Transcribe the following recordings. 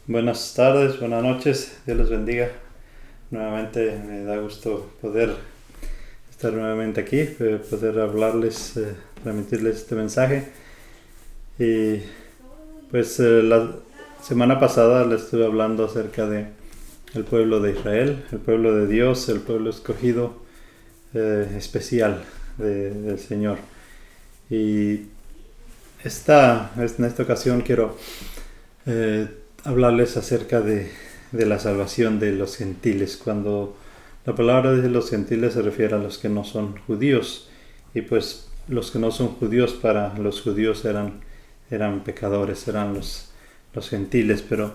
Buenas tardes, buenas noches, Dios les bendiga. Nuevamente me da gusto poder estar nuevamente aquí, poder hablarles, transmitirles este mensaje. Y pues la semana pasada les estuve hablando acerca de el pueblo de Israel, el pueblo de Dios, el pueblo escogido especial del Señor. Y en esta ocasión quiero hablarles acerca de la salvación de los gentiles. Cuando la palabra de los gentiles se refiere a los que no son judíos, y pues los que no son judíos, para los judíos eran pecadores, eran los gentiles, pero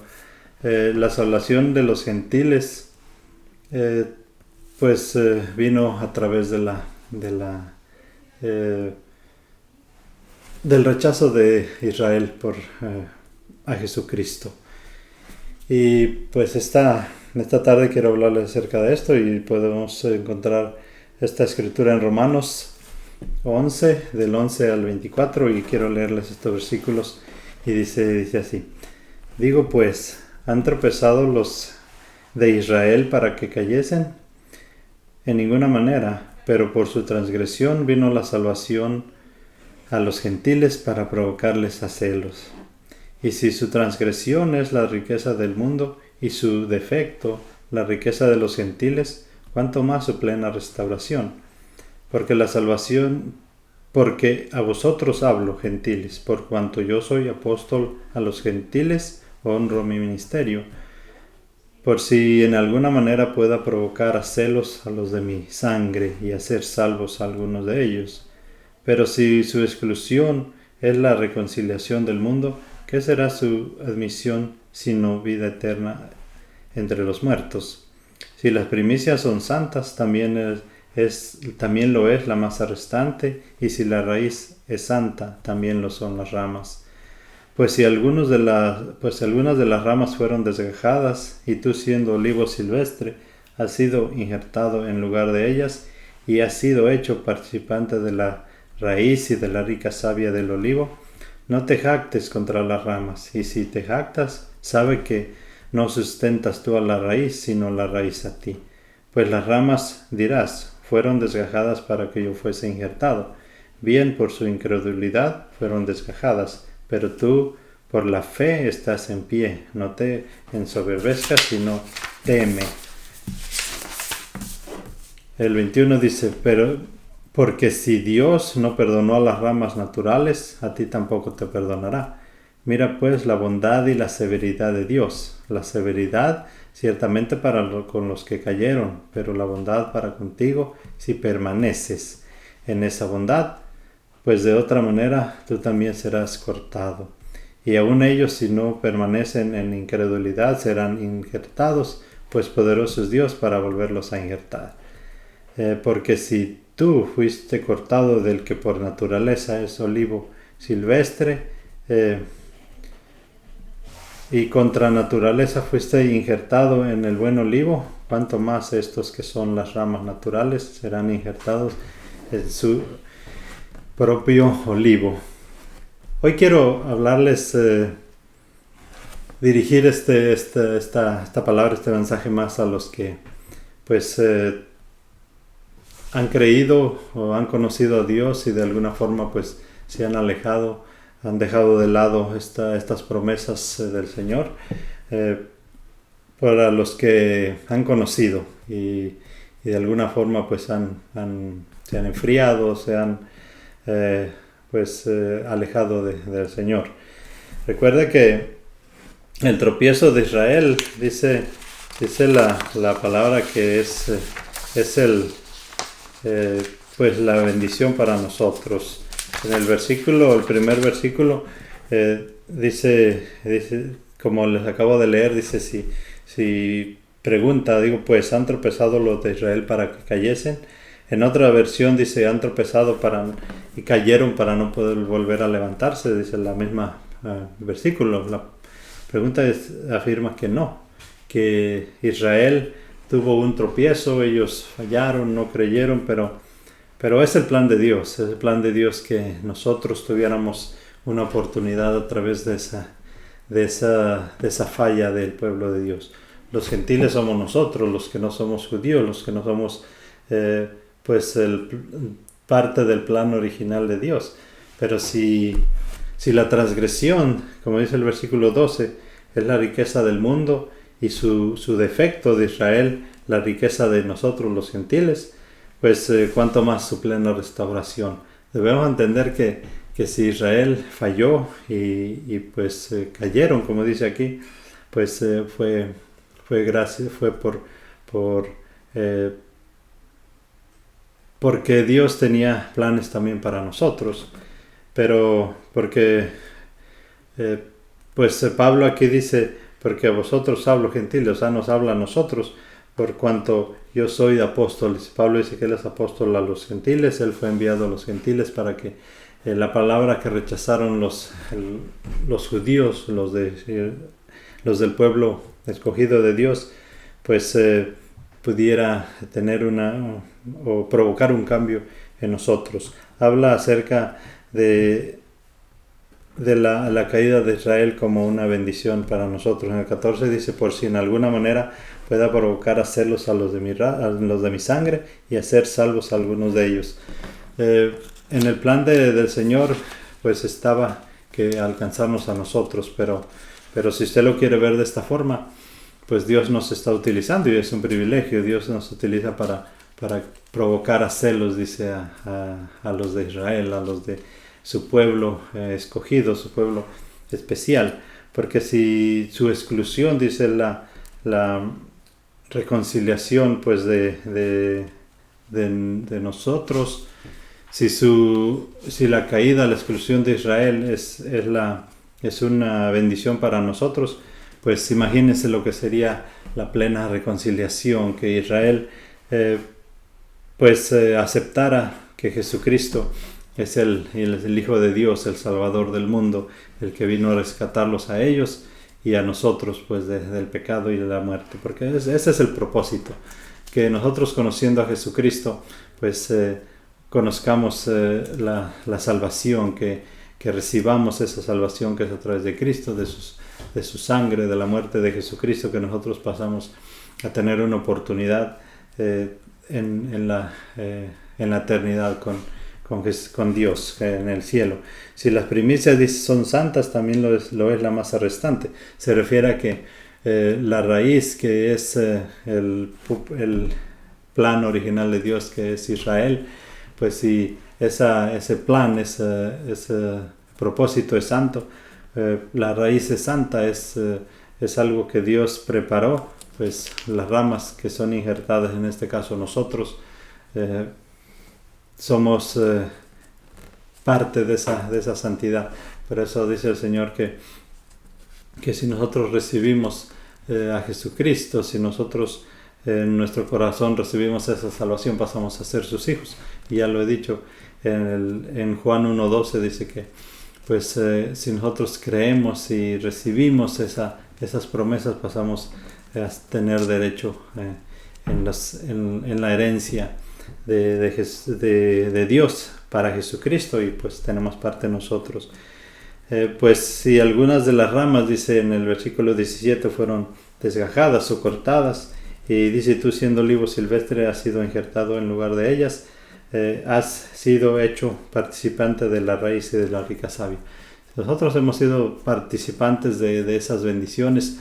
la salvación de los gentiles vino a través del rechazo de Israel a Jesucristo. Y pues esta tarde quiero hablarles acerca de esto, y podemos encontrar esta escritura en Romanos 11, del 11 al 24, y quiero leerles estos versículos. Y dice así: Digo pues, ¿han tropezado los de Israel para que cayesen? En ninguna manera, pero por su transgresión vino la salvación a los gentiles para provocarles a celos. Y si su transgresión es la riqueza del mundo, y su defecto la riqueza de los gentiles, ¿cuánto más su plena restauración? Porque a vosotros hablo, gentiles, por cuanto yo soy apóstol a los gentiles, honro mi ministerio, por si en alguna manera pueda provocar a celos a los de mi sangre, y hacer salvos a algunos de ellos. Pero si su exclusión es la reconciliación del mundo, ¿qué será su admisión sino vida eterna entre los muertos? Si las primicias son santas, también lo es la masa restante, y si la raíz es santa, también lo son las ramas. Pues algunas de las ramas fueron desgajadas, y tú, siendo olivo silvestre, has sido injertado en lugar de ellas, y has sido hecho participante de la raíz y de la rica savia del olivo. No te jactes contra las ramas, y si te jactas, sabe que no sustentas tú a la raíz, sino la raíz a ti. Pues las ramas, dirás, fueron desgajadas para que yo fuese injertado. Bien, por su incredulidad fueron desgajadas, pero tú por la fe estás en pie. No te ensoberbezcas, sino teme. El 21 dice: porque si Dios no perdonó a las ramas naturales, a ti tampoco te perdonará. Mira pues la bondad y la severidad de Dios. La severidad ciertamente con los que cayeron, pero la bondad para contigo si permaneces en esa bondad, pues de otra manera tú también serás cortado. Y aun ellos, si no permanecen en incredulidad, serán injertados, pues poderoso es Dios para volverlos a injertar. Porque si tú fuiste cortado del que por naturaleza es olivo silvestre, y contra naturaleza fuiste injertado en el buen olivo, cuanto más estos que son las ramas naturales serán injertados en su propio olivo. Hoy quiero hablarles, dirigir esta palabra, este mensaje más a los que han creído o han conocido a Dios, y de alguna forma se han alejado, han dejado de lado estas promesas del Señor. Para los que han conocido y de alguna forma se han enfriado, se han alejado del Señor. Recuerde que el tropiezo de Israel, dice la palabra, que es la bendición para nosotros. En el primer versículo, dice, como les acabo de leer, dice: si pregunta, pues ¿han tropezado los de Israel para que cayesen? En otra versión dice: han tropezado y cayeron para no poder volver a levantarse. Dice la misma versículo. La pregunta afirma que no, que Israel tuvo un tropiezo, ellos fallaron, no creyeron, pero es el plan de Dios, es el plan de Dios que nosotros tuviéramos una oportunidad a través de de esa falla del pueblo de Dios. Los gentiles somos nosotros, los que no somos judíos, los que no somos parte del plan original de Dios. Pero si la transgresión, como dice el versículo 12, es la riqueza del mundo y su defecto de Israel, la riqueza de nosotros los gentiles, pues cuánto más su plena restauración. Debemos entender que si Israel falló y pues cayeron, como dice aquí, pues fue porque Dios tenía planes también para nosotros, pero porque Pablo aquí dice, porque a vosotros hablo gentiles, o sea, nos habla a nosotros, por cuanto yo soy apóstol. Pablo dice que él es apóstol a los gentiles, él fue enviado a los gentiles para que la palabra que rechazaron los judíos, los del pueblo escogido de Dios, pues pudiera tener o provocar un cambio en nosotros. Habla acerca de la caída de Israel como una bendición para nosotros. En el 14 dice, por si en alguna manera pueda provocar a celos a los de mi sangre y hacer salvos a algunos de ellos. En el plan del Señor pues estaba que alcanzarnos a nosotros, pero si usted lo quiere ver de esta forma, pues Dios nos está utilizando y es un privilegio. Dios nos utiliza para provocar a celos, dice, a los de Israel, a los de su pueblo escogido, su pueblo especial. Porque si su exclusión, dice la reconciliación pues de nosotros, si la caída, la exclusión de Israel es una bendición para nosotros, pues imagínense lo que sería la plena reconciliación, que Israel aceptara que Jesucristo es el Hijo de Dios, el Salvador del mundo, el que vino a rescatarlos a ellos y a nosotros pues del pecado y de la muerte, porque ese es el propósito, que nosotros conociendo a Jesucristo pues conozcamos la salvación, que recibamos esa salvación que es a través de Cristo, de su sangre, de la muerte de Jesucristo, que nosotros pasamos a tener una oportunidad en la eternidad con Dios en el cielo. Si las primicias son santas, también lo es la masa restante. Se refiere a que la raíz, que es el plan original de Dios, que es Israel, pues si ese plan, ese propósito es santo, la raíz es santa, es algo que Dios preparó, pues las ramas que son injertadas, en este caso nosotros, somos parte de esa santidad. Por eso dice el Señor que si nosotros recibimos a Jesucristo, si nosotros en nuestro corazón recibimos esa salvación, pasamos a ser sus hijos. Y ya lo he dicho, en Juan 1:12 dice que pues si nosotros creemos y recibimos esas promesas, pasamos a tener derecho en la herencia de Dios para Jesucristo, y pues tenemos parte nosotros. Pues si algunas de las ramas, dice en el versículo 17, fueron desgajadas o cortadas, y dice, tú siendo olivo silvestre has sido injertado en lugar de ellas, has sido hecho participante de la raíz y de la rica savia. Nosotros hemos sido participantes de esas bendiciones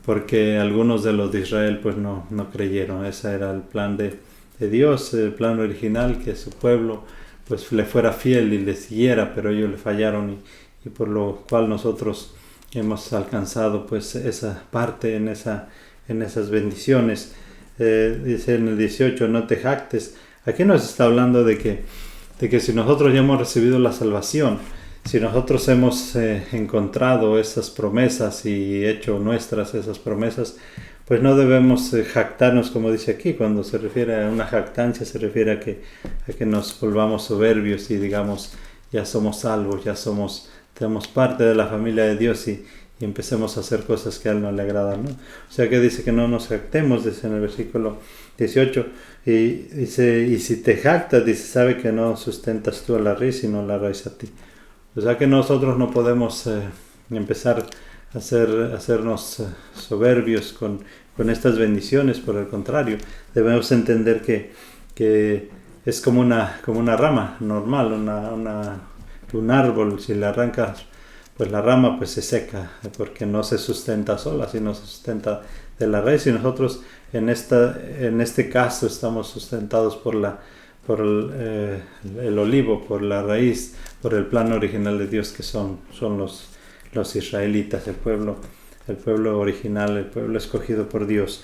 porque algunos de los de Israel pues no creyeron. Ese era el plan de Dios, el plan original, que su pueblo pues le fuera fiel y le siguiera, pero ellos le fallaron, y por lo cual nosotros hemos alcanzado pues esa parte en esas bendiciones. Dice en el 18, no te jactes. Aquí nos está hablando de que si nosotros ya hemos recibido la salvación, si nosotros hemos encontrado esas promesas y hecho nuestras esas promesas, pues no debemos jactarnos, como dice aquí. Cuando se refiere a una jactancia, se refiere a que nos volvamos soberbios y digamos, ya somos salvos, tenemos parte de la familia de Dios, y empecemos a hacer cosas que a Él no le agradan, ¿no? O sea que dice que no nos jactemos, dice en el versículo 18, y dice, y si te jactas, dice, sabe que no sustentas tú a la raíz, sino la raíz a ti. O sea que nosotros no podemos empezar a hacernos soberbios con estas bendiciones. Por el contrario, debemos entender que es como una rama normal, un árbol. Si le arrancas pues la rama, pues se seca, porque no se sustenta sola, sino se sustenta de la raíz. Y nosotros en este caso estamos sustentados por el olivo, por la raíz, por el plan original de Dios, que son los israelitas, el pueblo original, el pueblo escogido por Dios.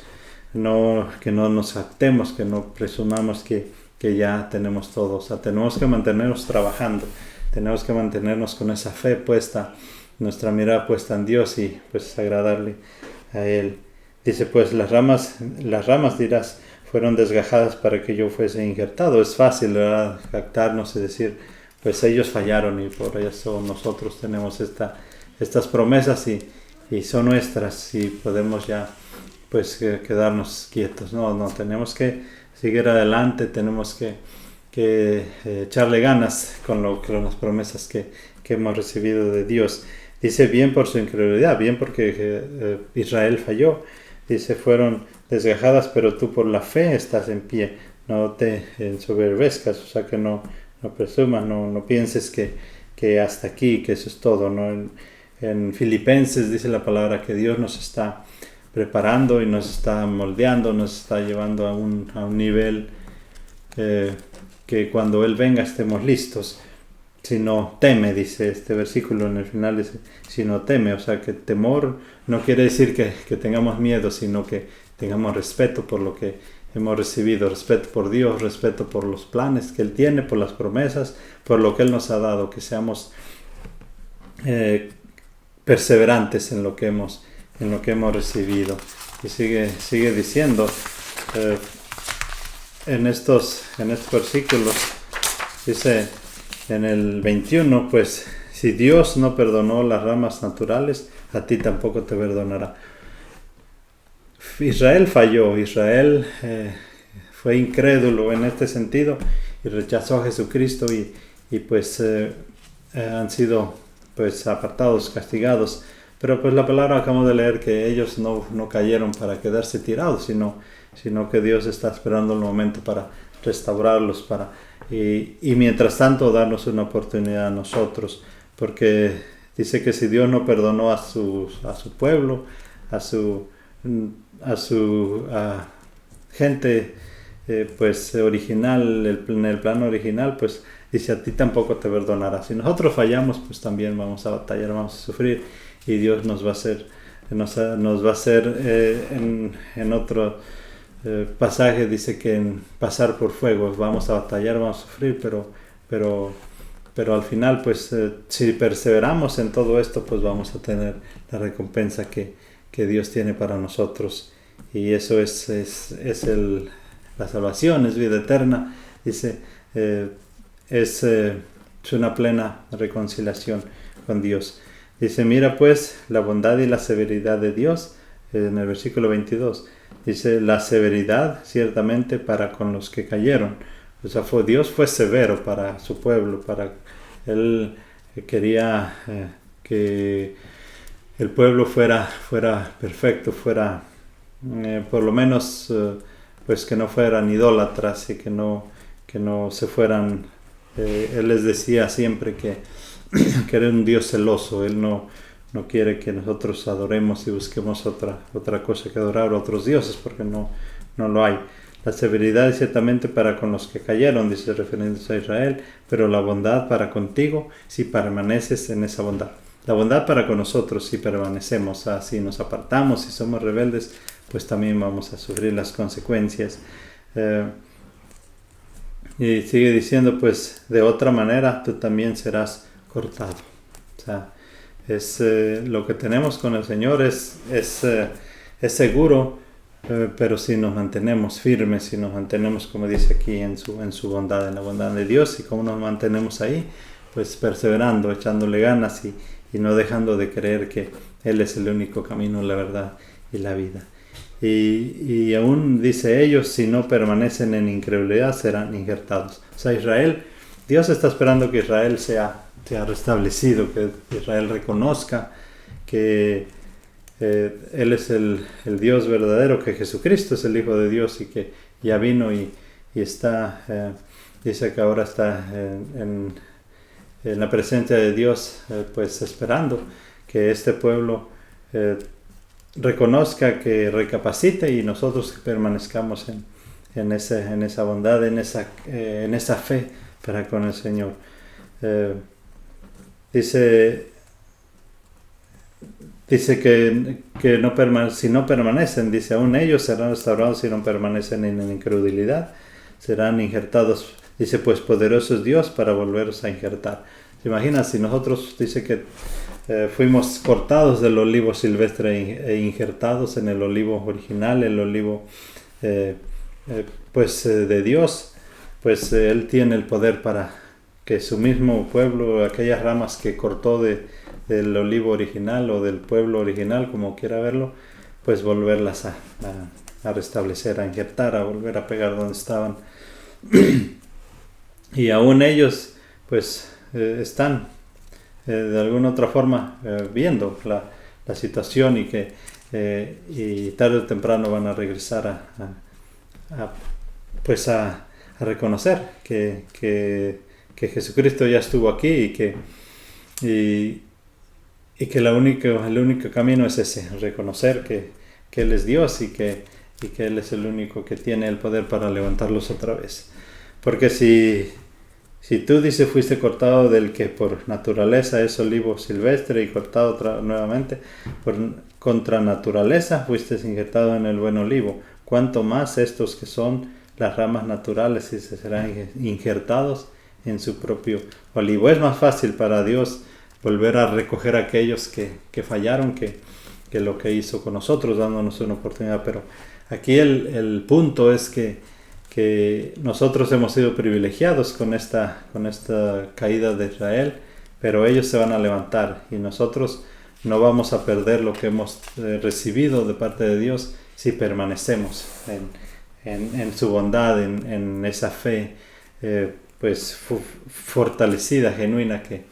Que no nos jactemos, que no presumamos que ya tenemos todo. O sea, tenemos que mantenernos trabajando, tenemos que mantenernos con esa fe puesta, nuestra mirada puesta en Dios, y pues agradarle a Él. Dice, pues las ramas dirás, fueron desgajadas para que yo fuese injertado. Es fácil, ¿verdad?, jactarnos y decir, pues ellos fallaron y por eso nosotros tenemos estas promesas y son nuestras, y podemos ya pues quedarnos quietos. No, tenemos que seguir adelante, tenemos que echarle ganas con las promesas que hemos recibido de Dios. Dice, bien por su incredulidad, bien porque Israel falló. Dice, fueron desgajadas, pero tú por la fe estás en pie. No te ensoberbezcas, o sea, que no presumas, no pienses que hasta aquí, que eso es todo, ¿no? En Filipenses dice la palabra que Dios nos está preparando y nos está moldeando, nos está llevando a un nivel que cuando Él venga estemos listos. Si no teme, dice este versículo en el final, dice, si no teme, o sea que temor no quiere decir que tengamos miedo, sino que tengamos respeto por lo que hemos recibido, respeto por Dios, respeto por los planes que Él tiene, por las promesas, por lo que Él nos ha dado, que seamos perseverantes en lo que hemos recibido. Y sigue diciendo en estos versículos, dice en el 21, pues si Dios no perdonó las ramas naturales, a ti tampoco te perdonará. Israel falló, Israel fue incrédulo en este sentido y rechazó a Jesucristo y pues han sido pues apartados, castigados. Pero pues la palabra acabamos de leer que ellos no cayeron para quedarse tirados, sino que Dios está esperando el momento para restaurarlos, y mientras tanto darnos una oportunidad a nosotros, porque dice que si Dios no perdonó a su pueblo, a su gente pues original, en el plano original, pues dice, a ti tampoco te perdonará. Si nosotros fallamos, pues también vamos a batallar, vamos a sufrir, y Dios nos va a hacer en otro pasaje, dice que en pasar por fuego vamos a batallar, vamos a sufrir, pero al final, pues si perseveramos en todo esto, pues vamos a tener la recompensa que Dios tiene para nosotros, y eso es la salvación, es vida eterna. Dice, es una plena reconciliación con Dios. Dice, mira pues la bondad y la severidad de Dios, en el versículo 22. Dice, la severidad ciertamente para con los que cayeron. O sea, Dios fue severo para su pueblo, Él quería que el pueblo fuera perfecto, fuera por lo menos pues que no fueran idólatras y que no se fueran. Él les decía siempre que era un Dios celoso. Él no quiere que nosotros adoremos y busquemos otra cosa que adorar, otros dioses, porque no lo hay. La severidad es ciertamente para con los que cayeron, dice, refiriéndose a Israel, pero la bondad para contigo si permaneces en esa bondad. La bondad para con nosotros si permanecemos, si nos apartamos, si somos rebeldes, pues también vamos a sufrir las consecuencias. Y sigue diciendo, pues de otra manera tú también serás cortado. O sea, lo que tenemos con el Señor es seguro, pero si nos mantenemos firmes, si nos mantenemos, como dice aquí, en su bondad, en la bondad de Dios, y cómo nos mantenemos ahí, pues perseverando, echándole ganas y no dejando de creer que Él es el único camino, la verdad y la vida. Y aún dice, ellos si no permanecen en incredulidad serán injertados. O sea, Dios está esperando que Israel sea restablecido, que Israel reconozca que Él es el Dios verdadero, que Jesucristo es el Hijo de Dios y que ya vino y está, dice que ahora está en la presencia de Dios, pues esperando que este pueblo reconozca, que recapacite y nosotros permanezcamos en esa bondad, en esa fe para con el Señor. Dice que si no permanecen, dice, aún ellos serán restaurados si no permanecen en la incredulidad, serán injertados. Dice, pues poderoso es Dios para volveros a injertar. ¿Se imaginan si nosotros, dice que fuimos cortados del olivo silvestre e injertados en el olivo original, el olivo de Dios? Pues Él tiene el poder para que su mismo pueblo, aquellas ramas que cortó del olivo original o del pueblo original, como quiera verlo, pues volverlas a restablecer, a injertar, a volver a pegar donde estaban. Y aún ellos pues están de alguna otra forma viendo la situación y que y tarde o temprano van a regresar a reconocer que Jesucristo ya estuvo aquí y que el único camino es ese, reconocer que Él es Dios y que Él es el único que tiene el poder para levantarlos otra vez. Porque si tú, dice, fuiste cortado del que por naturaleza es olivo silvestre y cortado nuevamente, contra naturaleza fuiste injertado en el buen olivo, cuanto más estos que son las ramas naturales y se serán injertados en su propio olivo. Es más fácil para Dios volver a recoger a aquellos que fallaron que lo que hizo con nosotros, dándonos una oportunidad. Pero aquí el punto es que nosotros hemos sido privilegiados con esta caída de Israel, pero ellos se van a levantar y nosotros no vamos a perder lo que hemos recibido de parte de Dios si permanecemos en su bondad, en esa fe fortalecida, genuina, que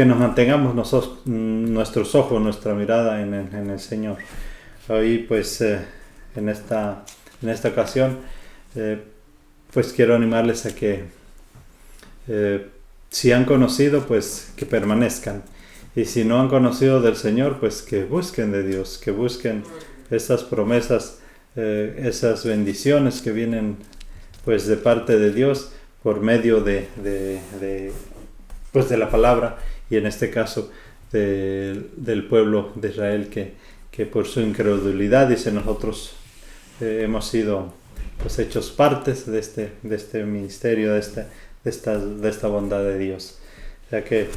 nos mantengamos nuestros ojos, nuestra mirada en el Señor. Hoy pues en esta ocasión pues quiero animarles a que si han conocido, pues que permanezcan, y si no han conocido del Señor, pues que busquen de Dios, que busquen esas promesas, esas bendiciones que vienen pues de parte de Dios por medio de la palabra, y en este caso del pueblo de Israel que por su incredulidad, dice, nosotros hemos sido pues hechos partes de este ministerio, de esta bondad de Dios. O sea que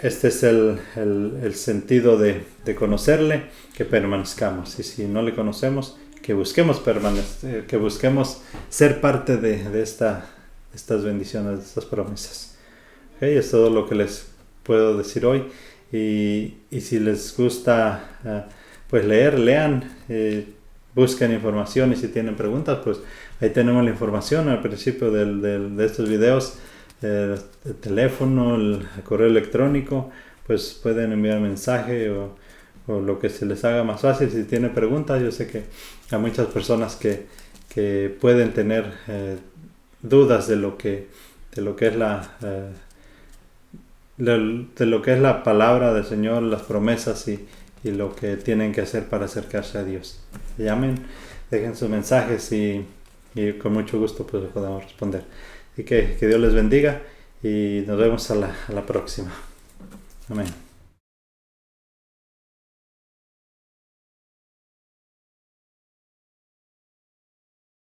este es el sentido de conocerle, que permanezcamos, y si no le conocemos, que busquemos permanecer, que busquemos ser parte de estas bendiciones, de estas promesas. Okay, es todo lo que les puedo decir hoy, y si les gusta pues lean, busquen información, y si tienen preguntas, pues ahí tenemos la información al principio de estos videos, el teléfono, el correo electrónico, pues pueden enviar mensaje o lo que se les haga más fácil. Si tienen preguntas, yo sé que hay muchas personas que pueden tener dudas de lo que es la palabra del Señor, las promesas y lo que tienen que hacer para acercarse a Dios. Llamen, dejen sus mensajes y con mucho gusto pues podemos responder. Así que Dios les bendiga y nos vemos a la próxima. Amén.